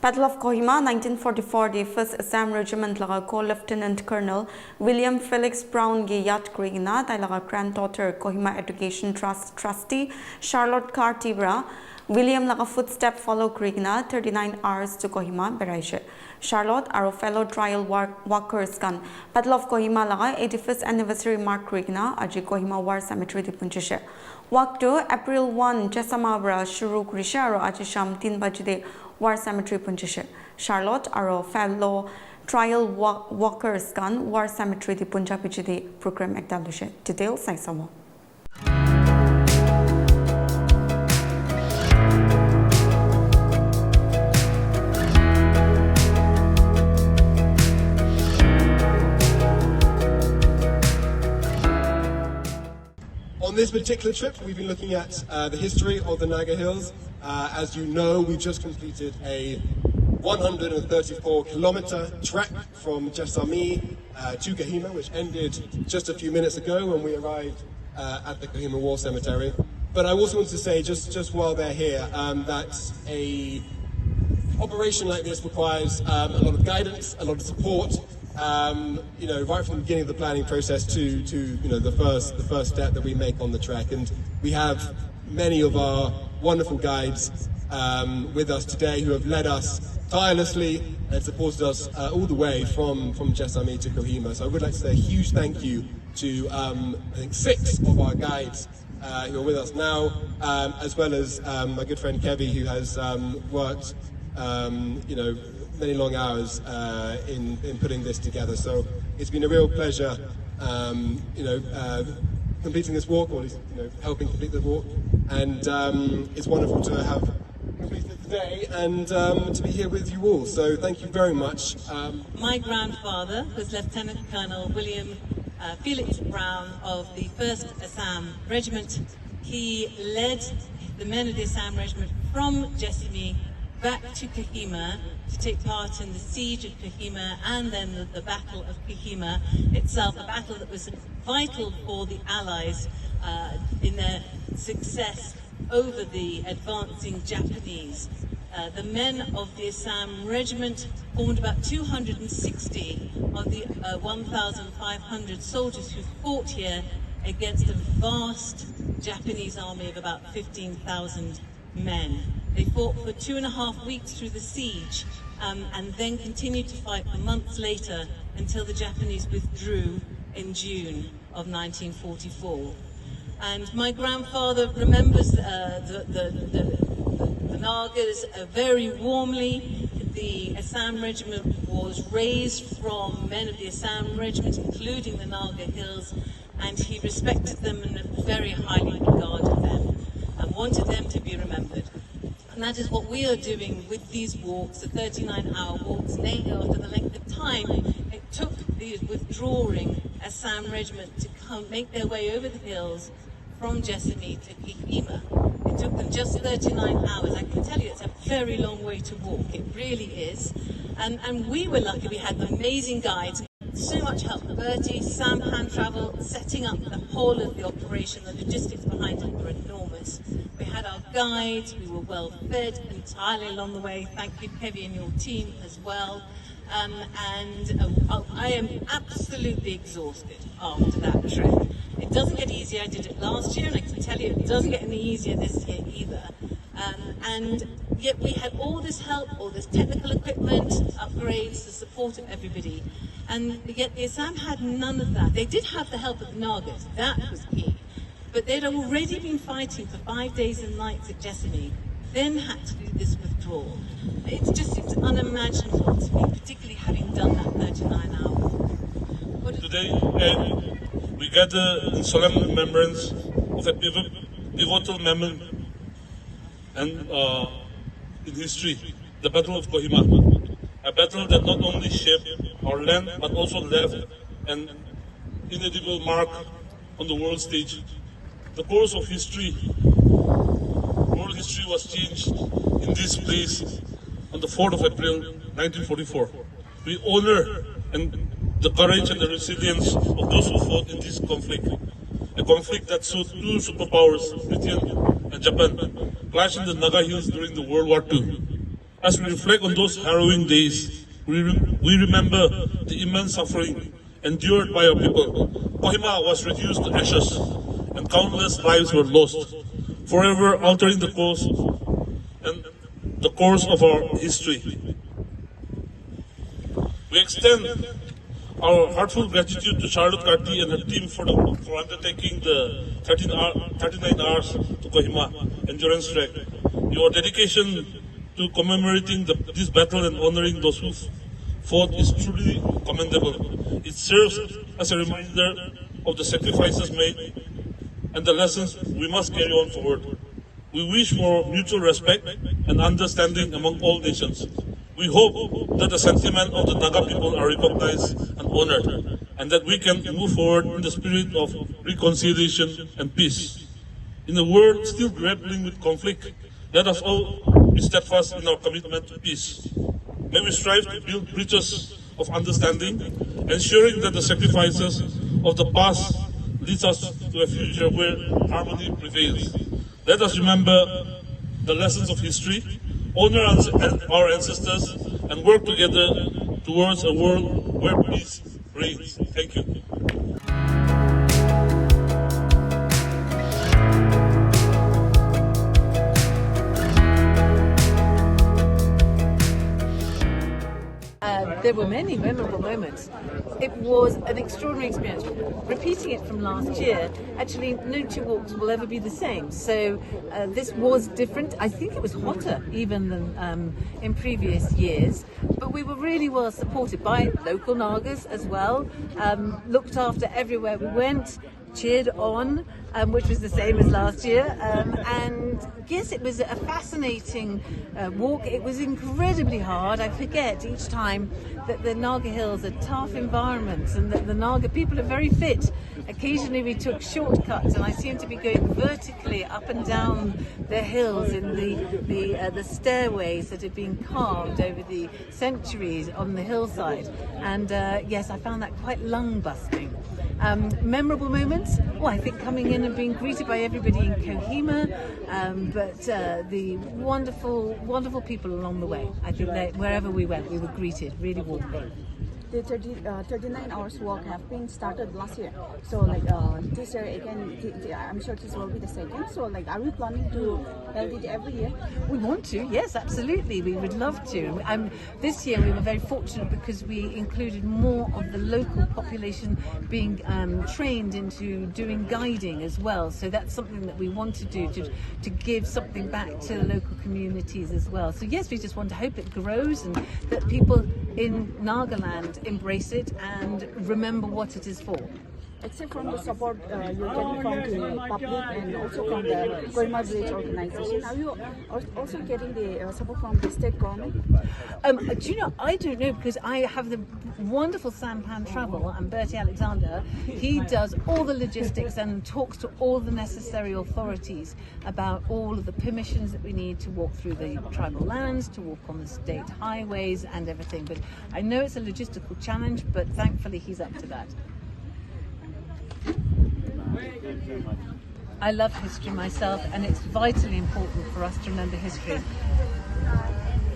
Battle of Kohima, 1944, the 1st Assam Regiment laga Co-Lieutenant Colonel William Felix Brown ge yat krigina, tai laga granddaughter Kohima Education Trust trustee Charlotte Cartibra, William laga footstep follow krigina 39 hours to Kohima beraishe. Charlotte aro fellow trial workers kan Battle of Kohima laga 85th anniversary mark krigina aji Kohima War Cemetery di punchishe. Walk to April 1 Chesamabra shuru krishe aro aji sham 3 bajde War Cemetery punchishe. Charlotte aro fellow trial workers kan War Cemetery di punjabi jide program ekdalishe. Details saisamo. On this particular trip, we've been looking at the history of the Naga Hills. As you know, we just completed a 134-kilometer trek from Jessami to Kohima, which ended just a few minutes ago when we arrived at the Kohima War Cemetery. But I also want to say, just while they're here, that a operation like this requires a lot of guidance, a lot of support. Right from the beginning of the planning process to the first step that we make on the trek, and we have many of our wonderful guides with us today who have led us tirelessly and supported us all the way from Jessami to Kohima. So I would like to say a huge thank you to I think 6 of our guides who are with us now, as well as my good friend Kevi, who has worked many long hours in putting this together. So it's been a real pleasure, completing this walk, or at least, helping complete the walk. And it's wonderful to have completed it today and to be here with you all. So thank you very much. My grandfather was Lieutenant Colonel William Felix Brown of the 1st Assam Regiment. He led the men of the Assam Regiment from Jessami back to Kohima to take part in the siege of Kohima and then the Battle of Kohima itself, a battle that was vital for the Allies in their success over the advancing Japanese. The men of the Assam Regiment formed about 260 of the 1,500 soldiers who fought here against a vast Japanese army of about 15,000 men. They fought for 2.5 weeks through the siege and then continued to fight for months later until the Japanese withdrew in June of 1944. And my grandfather remembers the Nagas very warmly. The Assam Regiment was raised from men of the Assam Regiment, including the Naga Hills, and he respected them and very highly regarded them and wanted them to be remembered. And that is what we are doing with these walks, the 39-hour walks, named after the length of time it took the withdrawing Assam Regiment to come make their way over the hills from Jessami to Kohima. It took them just 39 hours. I can tell you it's a very long way to walk. It really is. And we were lucky. We had amazing guides. So much help. Bertie, sampan travel, setting up the whole of the operation. The logistics behind it were enormous. We had our guides. We were well fed entirely along the way. Thank you, Kevi, and your team as well. I am absolutely exhausted after that trek. It doesn't get easier. I did it last year, and I can tell you it doesn't get any easier this year either. And yet we had all this help, all this technical equipment, upgrades, the support of everybody. And yet the Assam had none of that. They did have the help of the Nagas, that was key. But they'd already been fighting for 5 days and nights at Jessami, then had to do this withdrawal. It's unimaginable to me, particularly having done that 39 hours. Today, we gather in solemn remembrance of a pivotal moment and in history, the Battle of Kohima. A battle that not only shaped our land, but also left an indelible mark on the world stage. The course of history, world history was changed in this place on the 4th of April, 1944. We honor the courage and the resilience of those who fought in this conflict. A conflict that saw 2 superpowers, Britain and Japan, clash in the Naga Hills during the World War II. As we reflect on those harrowing days, we remember the immense suffering endured by our people. Kohima was reduced to ashes, and countless lives were lost, forever altering the course of our history. We extend our heartfelt gratitude to Charlotte Carty and her team for undertaking the 39 hours to Kohima endurance trek. Your dedication to commemorating this battle and honoring those who fought is truly commendable. It serves as a reminder of the sacrifices made and the lessons we must carry on forward. We wish for mutual respect and understanding among all nations. We hope that the sentiment of the Naga people are recognized and honored, and that we can move forward in the spirit of reconciliation and peace. In a world still grappling with conflict, let us all be steadfast in our commitment to peace. May we strive to build bridges of understanding, ensuring that the sacrifices of the past leads us to a future where harmony prevails. Let us remember the lessons of history, honor our ancestors, and work together towards a world where peace reigns. Thank you. There were many memorable moments. It was an extraordinary experience. Repeating it from last year, actually no two walks will ever be the same. So this was different. I think it was hotter even than in previous years. But we were really well supported by local Nagas as well, looked after everywhere we went, cheered on, which was the same as last year. And yes, it was a fascinating walk. It was incredibly hard. I forget each time that the Naga Hills are tough environments and that the Naga people are very fit. Occasionally we took shortcuts and I seemed to be going vertically up and down the hills in the stairways that had been carved over the centuries on the hillside. And yes, I found that quite lung-busting. Memorable moments? Well, I think coming in and being greeted by everybody in Kohima, but the wonderful, wonderful people along the way. I think that wherever we went, we were greeted really warmly. The 39 hours walk have been started last year. So this year again, I'm sure this will be the second. So are we planning to hold it every year? We want to, yes, absolutely. We would love to. This year we were very fortunate because we included more of the local population being trained into doing guiding as well. So that's something that we want to do to give something back to the local communities as well. So yes, we just want to hope it grows and that people in Nagaland embrace it and remember what it is for. Except from the support you're getting from the public and also from the Kohima Village organization, are you also getting the support from the state government? Do you know, I don't know because I have the wonderful Sampan Travel and Bertie Alexander. He does all the logistics and talks to all the necessary authorities about all of the permissions that we need to walk through the tribal lands, to walk on the state highways and everything. But I know it's a logistical challenge, but thankfully he's up to that. I love history myself, and it's vitally important for us to remember history.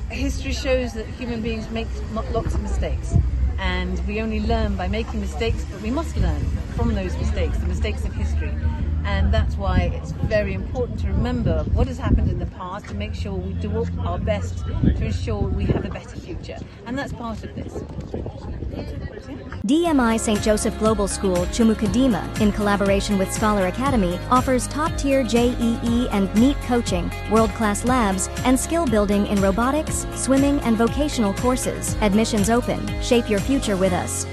History shows that human beings make lots of mistakes, and we only learn by making mistakes, but we must learn from those mistakes, the mistakes of history. And that's why it's very important to remember what has happened in the past and make sure we do our best to ensure we have a better future. And that's part of this. DMI St. Joseph Global School, Chumukadima, in collaboration with Scholar Academy, offers top-tier JEE and NEET coaching, world-class labs, and skill building in robotics, swimming, and vocational courses. Admissions open. Shape your future with us.